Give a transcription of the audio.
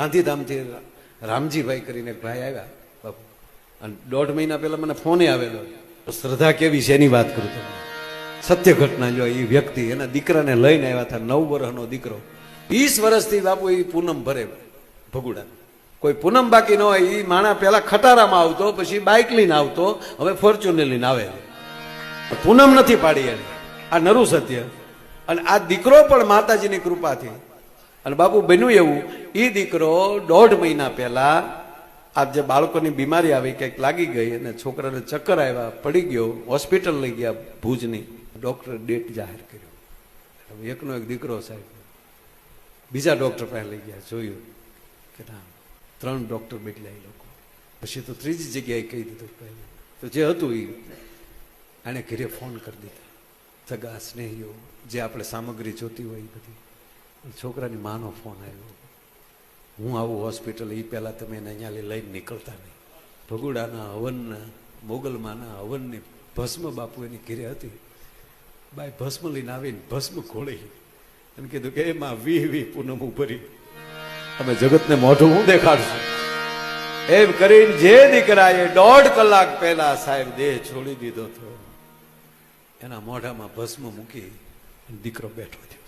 ગાંધીધામથી રામજીભાઈ કરીને એક ભાઈ આવ્યા બાપુ, અને 1.5 મહિના પહેલા મને ફોને આવેલો. શ્રદ્ધા કેવી છે એની વાત કરું તમને. સત્ય ઘટના જો, એ વ્યક્તિ એના દીકરાને લઈને આવ્યા હતા, 9 વર્ષનો દીકરો. 20 વર્ષથી બાપુ એ પૂનમ ભરે ભગુડા. કોઈ પૂનમ બાકી ન હોય. એ માણા પેલા ખટારામાં આવતો, પછી બાઇક લઈને આવતો, હવે ફોર્ચ્યુનર લઈને આવે. પૂનમ નથી પાડી એને. આ નરું સત્ય. અને આ દીકરો પણ માતાજીની કૃપાથી. અને બાપુ બન્યું એવું, એ દીકરો 1.5 મહિના પહેલા આ જે બાળકોની બીમારી આવી, કંઈક લાગી ગઈ અને છોકરાને ચક્કર આવ્યા, પડી ગયો, હોસ્પિટલ લઈ ગયા ભુજની. ડોક્ટરે ડેટ જાહેર કર્યો. એકનો એક દીકરો સાહેબ બીજા ડોક્ટર પાસે લઈ ગયા, જોયું કે ના, 3 ડોક્ટર બદલ્યા એ લોકો. પછી તો ત્રીજી જગ્યાએ કહી દીધું. તો જે હતું એ આને ઘરે ફોન કરી દીધા, સગા સ્નેહીઓ, જે આપણે સામગ્રી જોતી હોય એ બધી. છોકરાની માનો ફોન આવ્યો, હું આવું હોસ્પિટલ, એ પહેલાં તમે એને અહીંયા લઈને નીકળતા નહીં. ભગુડાના હવનના, મોગલમાના હવનની ભસ્મ બાપુ એની ઘરે હતી. બાઈ ભસ્મ લઈને આવીને ભસ્મ ખોળી અને કીધું કે એમાં 20 પૂનમ ભરી અમે જગતને મોઢું હું દેખાડશું. એમ કરીને જે દીકરાએ 1.5 કલાક પહેલા સાહેબ દેહ છોડી દીધો હતો, એના મોઢામાં ભસ્મ મૂકી દીકરો બેઠો થયો.